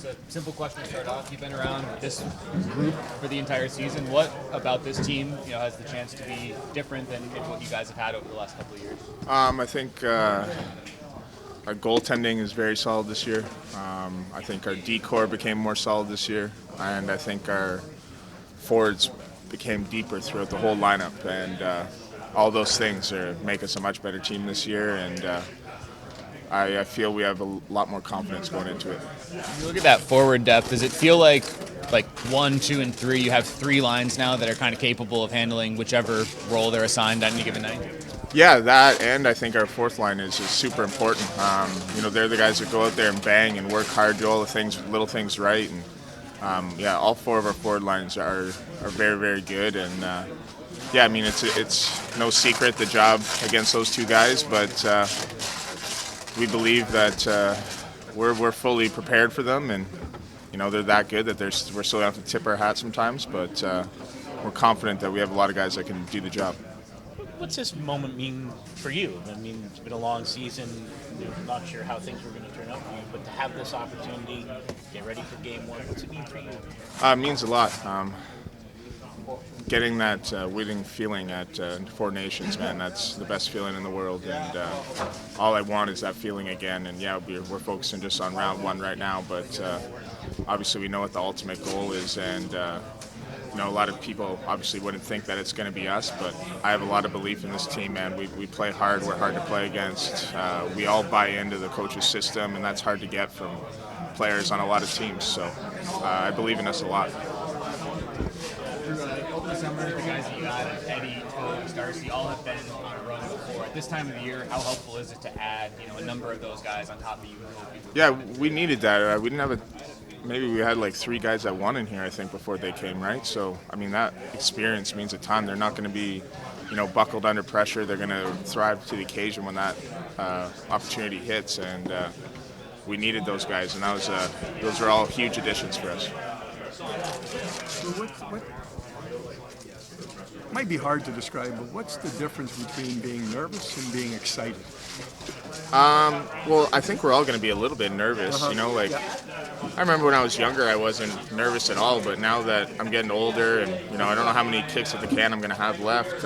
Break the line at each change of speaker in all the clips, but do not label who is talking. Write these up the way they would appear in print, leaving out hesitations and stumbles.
Just a simple question to start off. You've been around this group for the entire season. What about this team, has the chance to be different than maybe what you guys have had over the last couple of years?
I think our goaltending is very solid this year. I think our D-core became more solid this year, and I think our forwards became deeper throughout the whole lineup. And all those things make us a much better team this year, and I feel we have a lot more confidence going into it.
You look at that forward depth. Does it feel like 1, 2, and 3? You have 3 lines now that are kind of capable of handling whichever role they're assigned on any given night.
Yeah, that, and I think our fourth line is super important. They're the guys that go out there and bang and work hard, do all the little things right, and all 4 of our forward lines are very, very good. And it's no secret the job against those 2 guys, but we believe that we're fully prepared for them, and they're that good that we're still have to tip our hat sometimes, but we're confident that we have a lot of guys that can do the job.
What's this moment mean for you? I mean, it's been a long season. You're not sure how things were going to turn out for you, but to have this opportunity, get ready for game 1, what's it mean for you?
It means a lot. Getting that winning feeling at Four Nations, man, that's the best feeling in the world. And all I want is that feeling again. And we're focusing just on round 1 right now, but obviously we know what the ultimate goal is. And a lot of people obviously wouldn't think that it's going to be us, but I have a lot of belief in this team, man. We play hard. We're hard to play against. We all buy into the coach's system, and that's hard to get from players on a lot of teams. So I believe in us a lot.
Over the summer, the guys that you got, Eddie, Toes, Darcy, all have been on a run before. At this time of the year, how helpful is it to add, a number of those guys on top of you?
Yeah, we needed that. We didn't have maybe we had 3 guys that won in here, I think, before they came, right? So, that experience means a ton. They're not going to be, buckled under pressure. They're going to thrive to the occasion when that opportunity hits. And we needed those guys, and those are all huge additions for us.
So what might be hard to describe, but what's the difference between being nervous and being excited?
Well, I think we're all going to be a little bit nervous, I remember when I was younger, I wasn't nervous at all, but now that I'm getting older and, I don't know how many kicks at the can I'm going to have left,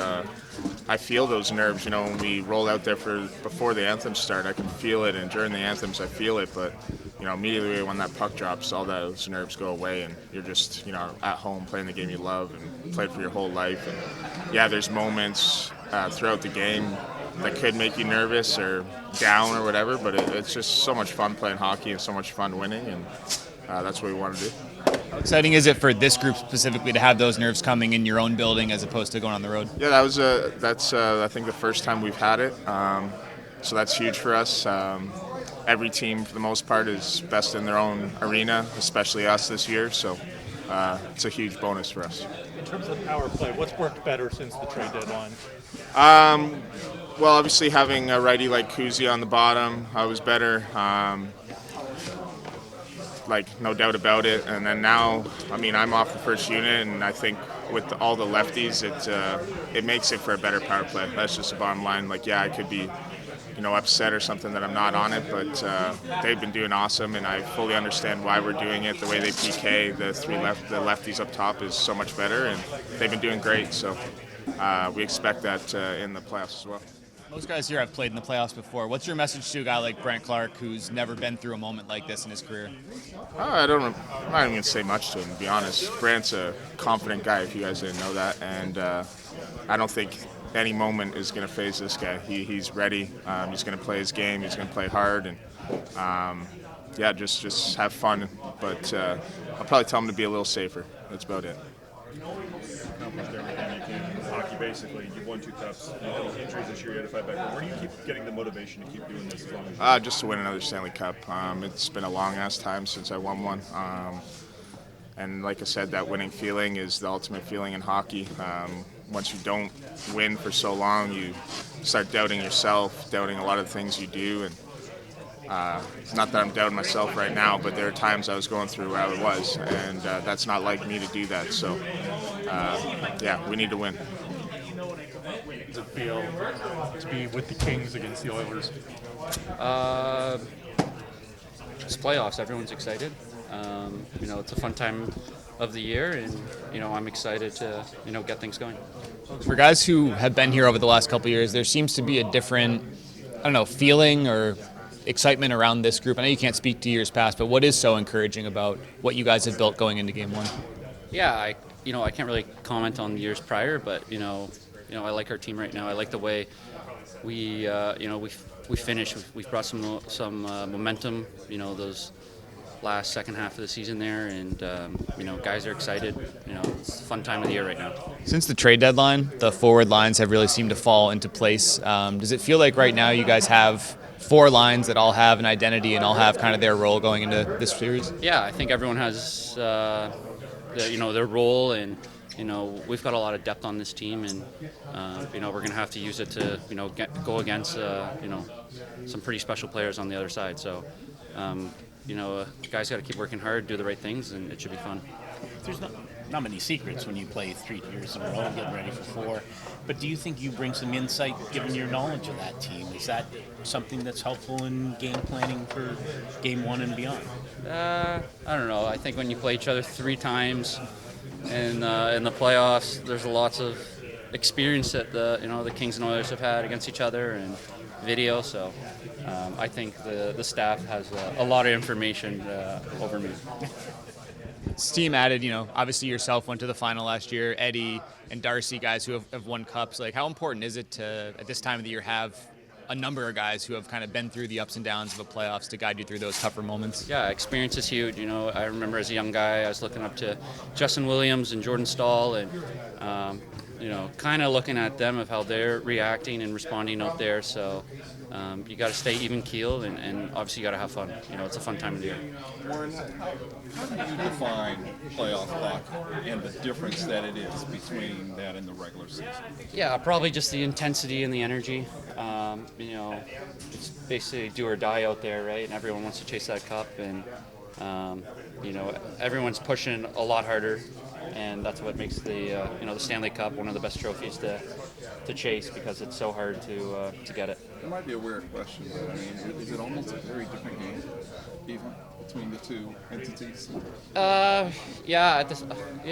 I feel those nerves, when we roll out there before the anthems start, I can feel it, and during the anthems I feel it, but, immediately when that puck drops, all those nerves go away, and you're just, at home playing the game you love and played for your whole life. And there's moments throughout the game that could make you nervous or down or whatever, but it's just so much fun playing hockey and so much fun winning, and that's what we want to do.
How exciting is it for this group specifically to have those nerves coming in your own building as opposed to going on the road?
Yeah, that's I think the first time we've had it, so that's huge for us. Every team, for the most part, is best in their own arena, especially us this year, so it's a huge bonus for us.
In terms of power play, what's worked better since the trade deadline?
Well, obviously having a righty like Kuzi on the bottom was better, no doubt about it. And then now, I'm off the first unit, and I think with all the lefties, it makes it for a better power play. That's just the bottom line. I could be, upset or something that I'm not on it, but they've been doing awesome, and I fully understand why we're doing it. The way they PK the lefties up top is so much better, and they've been doing great. So we expect that in the playoffs as well.
Most guys here have played in the playoffs before. What's your message to a guy like Brent Clark, who's never been through a moment like this in his career?
I'm not even going to say much to him, to be honest. Brent's a confident guy, if you guys didn't know that, and I don't think any moment is going to faze this guy. He's ready. He's going to play his game. He's going to play hard, and just have fun. But I'll probably tell him to be a little safer. That's about it.
Accomplished everything you can in hockey, basically. You won 2 cups. Injuries this year, you had to fight back. Where do you keep getting the motivation to keep doing this as long as
just to win another Stanley Cup. It's been a long-ass time since I won one. And like I said, that winning feeling is the ultimate feeling in hockey. Once you don't win for so long, you start doubting yourself, doubting a lot of the things you do. And it's not that I'm doubting myself right now, but there are times I was going through where I was, and that's not like me to do that. So, we need to win.
How does it feel to be with the Kings against the Oilers?
it's playoffs. Everyone's excited. It's a fun time of the year, and I'm excited to get things going.
For guys who have been here over the last couple of years, there seems to be a different, feeling or excitement around this group. I know you can't speak to years past, but what is so encouraging about what you guys have built going into Game 1?
Yeah, I can't really comment on years prior, but I like our team right now. I like the way we finished. We've brought some momentum. Those last second half of the season there, and guys are excited. It's a fun time of the year right now.
Since the trade deadline, the forward lines have really seemed to fall into place. Does it feel like right now you guys have 4 lines that all have an identity and all have kind of their role going into this series?
Yeah, I think everyone has their role, and we've got a lot of depth on this team, and we're going to have to use it to go against some pretty special players on the other side. So guys got to keep working hard, do the right things, and it should be fun.
There's not many secrets when you play 3 years in a row and getting ready for 4. But do you think you bring some insight, given your knowledge of that team? Is that something that's helpful in game planning for Game 1 and beyond?
I don't know. I think when you play each other 3 times in the playoffs, there's lots of experience that the Kings and Oilers have had against each other and video. So I think the staff has a lot of information over me.
This team added, obviously yourself went to the final last year, Eddie and Darcy, guys who have won cups. Like, how important is it to, at this time of the year, have a number of guys who have kind of been through the ups and downs of the playoffs to guide you through those tougher moments?
Yeah, experience is huge. I remember as a young guy, I was looking up to Justin Williams and Jordan Stahl, and kind of looking at them of how they're reacting and responding out there. So you got to stay even keeled, and obviously you got to have fun. It's a fun time of the year.
Warren, how do you define playoff hockey and the difference that it is between that and the regular season?
Yeah, probably just the intensity and the energy. It's basically do or die out there, right? And everyone wants to chase that cup, and everyone's pushing a lot harder, and that's what makes the Stanley Cup one of the best trophies to chase, because it's so hard to get it.
It might be a weird question, but is it almost a very different game, even between the 2 entities?
Yeah,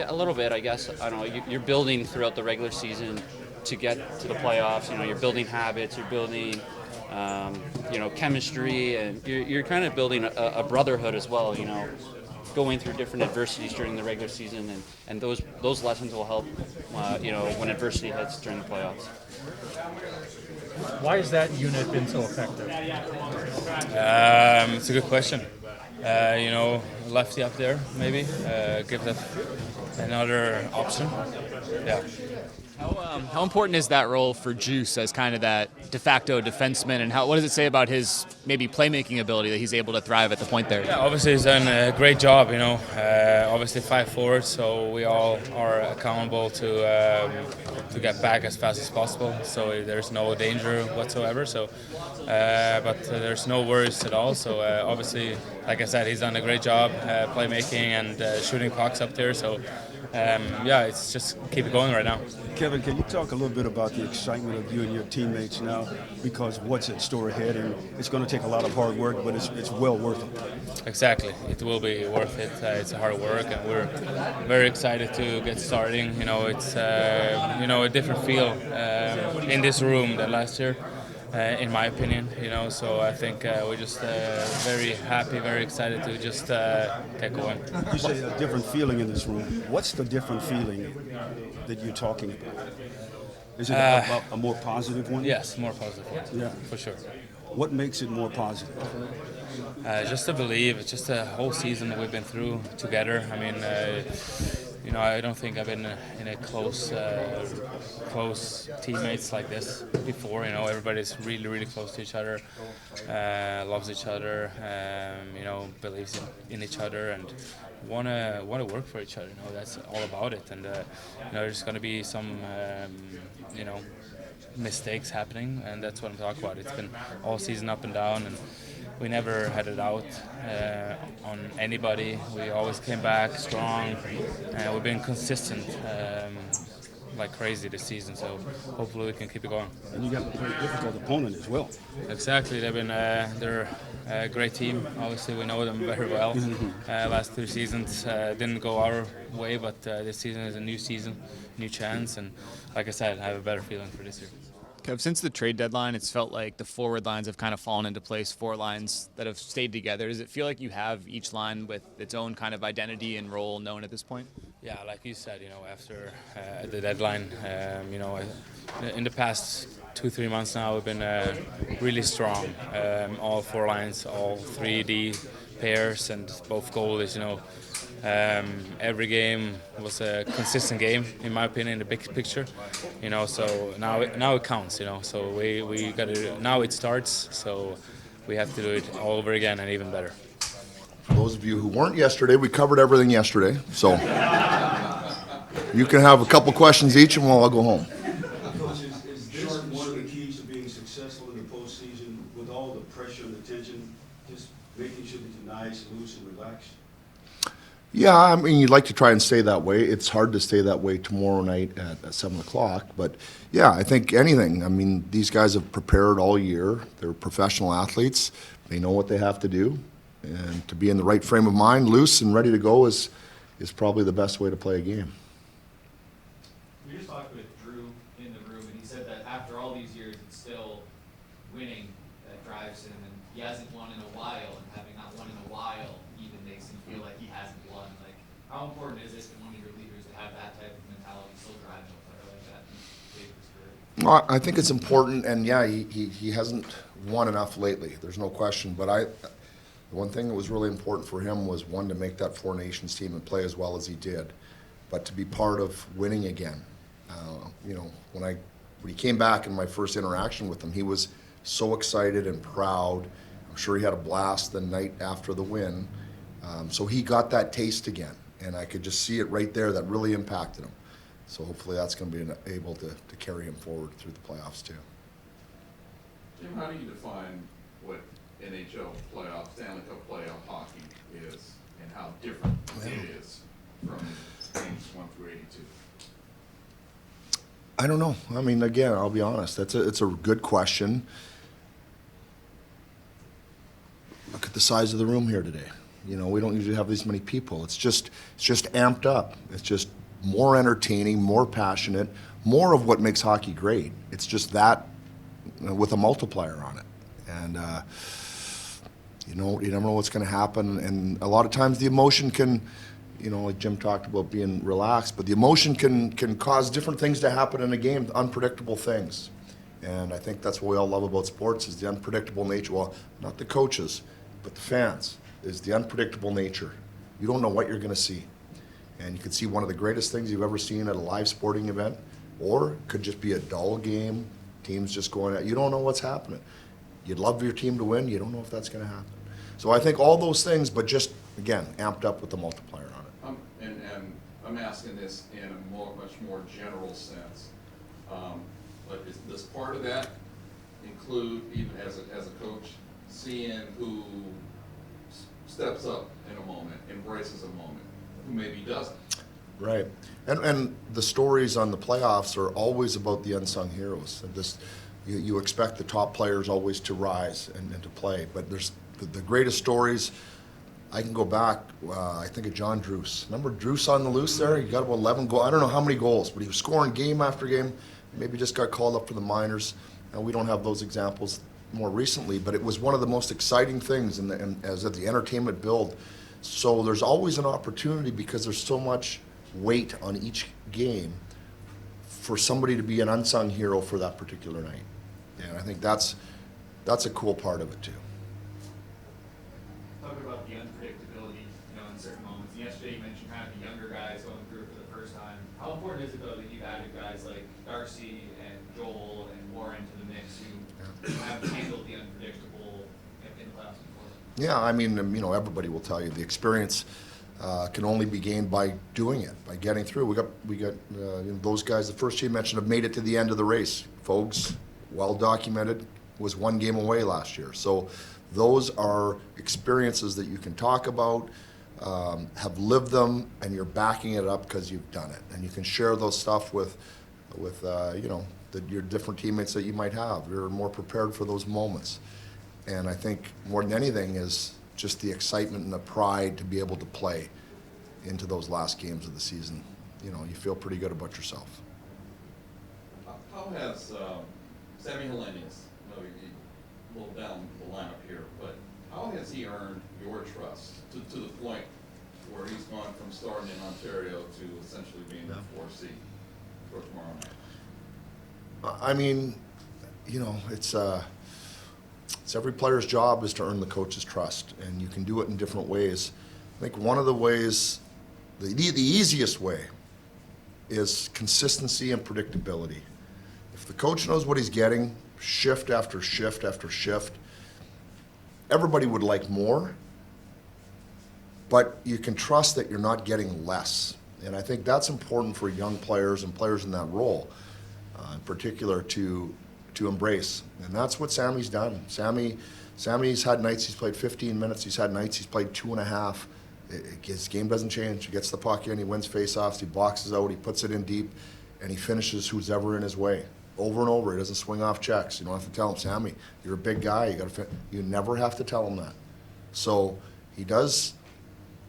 a little bit, I guess. I don't know. You're building throughout the regular season to get to the playoffs. You're building habits. You're building, chemistry, and you're kind of building a brotherhood as well. Going through different adversities during the regular season, and those lessons will help, when adversity hits during the playoffs.
Why has that unit been so effective?
It's a good question. Lefty up there, maybe. Give that another option. Yeah.
How important is that role for Juice as kind of that de facto defenseman, and what does it say about his maybe playmaking ability that he's able to thrive at the point there?
Yeah, obviously he's done a great job, obviously 5 forwards, so we all are accountable to get back as fast as possible, so there's no danger whatsoever, but there's no worries at all, so obviously, like I said, he's done a great job playmaking and shooting pucks up there, so it's just keep it going right now.
Kevin, can you talk a little bit about the excitement of you and your teammates now? Because what's at store ahead, and it's going to take a lot of hard work, but it's well worth it.
Exactly, it will be worth it. It's hard work, and we're very excited to get starting. It's a different feel in this room than last year. In my opinion, so I think we're just very happy, very excited to just get going.
You say a different feeling in this room. What's the different feeling that you're talking about? Is it a more positive one?
Yes, more positive one.
Yeah,
for sure.
What makes it more positive?
Just to believe. It's just a whole season that we've been through together. I don't think I've been in a close teammates like this before. Everybody's really, really close to each other, loves each other, believes in each other, and wanna work for each other. That's all about it. And there's going to be some, mistakes happening, and that's what I'm talking about. It's been all season up and down, and we never had it out on anybody. We always came back strong, and we've been consistent like crazy this season, so hopefully we can keep it going.
And you got a very difficult opponent as well.
Exactly, they've been they're Great team. Obviously, we know them very well. Last 2 seasons didn't go our way, but this season is a new season, new chance, and like I said, I have a better feeling for this year.
Kev, since the trade deadline, it's felt like the forward lines have kind of fallen into place, 4 lines that have stayed together. Does it feel like you have each line with its own kind of identity and role known at this point?
Yeah, like you said, after the deadline, in the past 2-3 months now, we've been really strong. All 4 lines, all 3D pairs, and both goalies. Every game was a consistent game, in my opinion, in the big picture. So now it counts. So we got to now it starts. So we have to do it all over again and even better.
For those of you who weren't yesterday, we covered everything yesterday. So you can have a couple questions each, and we'll all go home.
Coach, is this one of the keys to being successful in the postseason with all the pressure and the tension, just making sure that you're nice, loose, and relaxed?
Yeah, I mean, you'd like to try and stay that way. It's hard to stay that way tomorrow night at 7 o'clock. But, yeah, I think anything. I mean, these guys have prepared all year. They're professional athletes. They know what they have to do. And to be in the right frame of mind, loose and ready to go is probably the best way to play a game.
We just talked with Drew in the room, and he said that after all these years, it's still winning that drives him. And he hasn't won in a while, and having not won in a while even makes him feel like he hasn't won. Like, how important is it to one of your leaders to have that type of mentality, still driving a player like that in his career?
Well, I think it's important, and yeah, he hasn't won enough lately. There's no question. But the one thing that was really important for him was, one, to make that Four Nations team and play as well as he did, but to be part of winning again. When he came back in my first interaction with him, he was so excited and proud. I'm sure he had a blast the night after the win. So he got that taste again, and I could just see it right there. That really impacted him. So hopefully that's going to be able to carry him forward through the playoffs too.
Jim, how do you define what NHL playoff, Stanley Cup playoff hockey is, and how different it is from games 1 through 82?
I don't know. I mean, again, I'll be honest. It's a good question. Look at the size of the room here today. We don't usually have this many people. It's just amped up. It's just more entertaining, more passionate, more of what makes hockey great. It's just that with a multiplier on it. And you never know what's going to happen. And a lot of times the emotion can, like Jim talked about being relaxed, but the emotion can cause different things to happen in a game, unpredictable things. And I think that's what we all love about sports, is the unpredictable nature. Well, not the coaches, but the fans, is the unpredictable nature. You don't know what you're going to see. And you could see one of the greatest things you've ever seen at a live sporting event, or it could just be a dull game, teams just going at, you don't know what's happening. You'd love your team to win, you don't know if that's going to happen. So I think all those things, but just, again, amped up with the multiplier on it.
And I'm asking this in a much more general sense. But does part of that include, even as a coach, seeing who steps up in a moment, embraces a moment, who maybe doesn't?
Right. And the stories on the playoffs are always about the unsung heroes. You expect the top players always to rise and to play, but there's the greatest stories. I can go back, I think of John Druce. Remember Druce on the loose there? He got about 11 goals. I don't know how many goals, but he was scoring game after game. Maybe just got called up for the minors. And we don't have those examples more recently, but it was one of the most exciting things as the entertainment build. So there's always an opportunity, because there's so much weight on each game, for somebody to be an unsung hero for that particular night. And I think that's a cool part of it too.
Talk about the unpredictability, in certain moments. Yesterday you mentioned kind of the younger guys going through it for the first time. How important is it, though, that you've added guys like Darcy and Joel and Warren to the mix who have handled the unpredictable in the playoffs before?
Yeah, I mean, everybody will tell you the experience can only be gained by doing it, by getting through. We got those guys. The first team mentioned have made it to the end of the race. Foegele, well documented, was 1 game away last year. So those are experiences that you can talk about, have lived them, and you're backing it up because you've done it. And you can share those stuff with your different teammates that you might have. You're more prepared for those moments. And I think more than anything is just the excitement and the pride to be able to play into those last games of the season. You know, you feel pretty good about yourself.
How has Sammy Hellenius, a little down the lineup here, but how has he earned your trust to the point where he's gone from starting in Ontario to essentially being the 4C for tomorrow night?
I mean, you know, it's every player's job is to earn the coach's trust, and you can do it in different ways. I think one of the ways, the easiest way, is consistency and predictability. If the coach knows what he's getting, shift after shift after shift, everybody would like more, but you can trust that you're not getting less. And I think that's important for young players and players in that role, in particular, to embrace. And that's what Sammy's done. Sammy's had nights he's played 15 minutes, he's had nights he's played 2.5. His game doesn't change. He gets the puck in, he wins face-offs, he boxes out, he puts it in deep, and he finishes who's ever in his way. Over and over, he doesn't swing off checks. You don't have to tell him, Sammy, you're a big guy, you never have to tell him that. So he does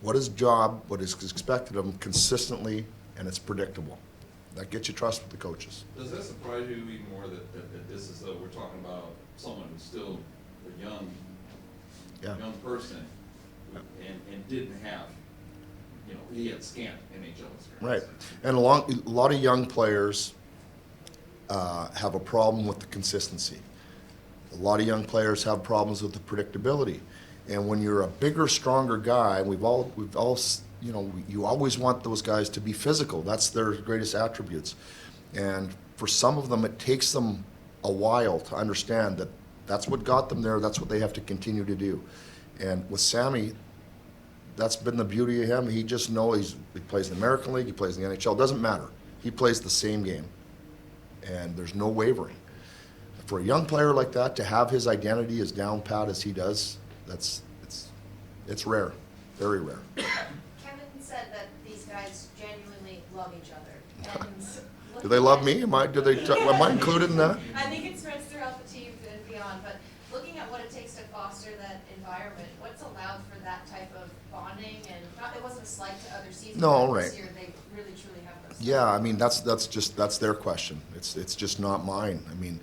what his job, what is expected of him consistently, and it's predictable. That gets you trust with the coaches.
Does that surprise you even more that this is, we're talking about someone who's still a young person and didn't have, you know, he had scant NHL experience.
Right, and a lot of young players have a problem with the consistency. A lot of young players have problems with the predictability. And when you're a bigger, stronger guy, we've all, you know, you always want those guys to be physical. That's their greatest attributes. And for some of them, it takes them a while to understand that that's what got them there, that's what they have to continue to do. And with Sammy, that's been the beauty of him. He just knows he plays in the American League, he plays in the NHL, doesn't matter. He plays the same game, and there's no wavering. For a young player like that to have his identity as down pat as he does, it's rare, very rare.
Kevin said that these guys genuinely love each other. And
Do they love me? Am I included in that?
I think it spreads throughout the team and beyond, but looking at what it takes to foster that environment, what's allowed for that type of bonding, and it wasn't a slight to other seasons.
No,
but
right.
This year they really truly have those.
Yeah, I mean, that's their question. It's just not mine. I mean,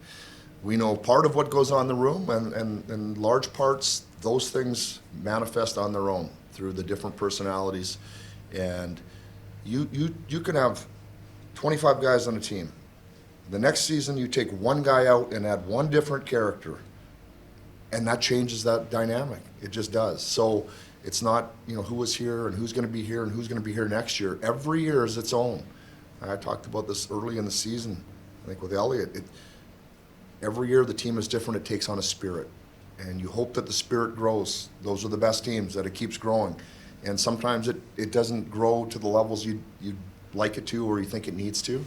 we know part of what goes on in the room, and in large parts, those things manifest on their own through the different personalities. And you can have 25 guys on a team. The next season, you take one guy out and add one different character, and that changes that dynamic. It just does. So it's not, you know, who was here and who's going to be here and who's going to be here next year. Every year is its own. I talked about this early in the season, I think with Elliot. Every year the team is different. It takes on a spirit. And you hope that the spirit grows. Those are the best teams, that it keeps growing. And sometimes it doesn't grow to the levels you'd like it to or you think it needs to.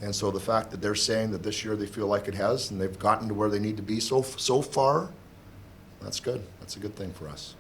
And so the fact that they're saying that this year they feel like it has and they've gotten to where they need to be so far, that's good. That's a good thing for us.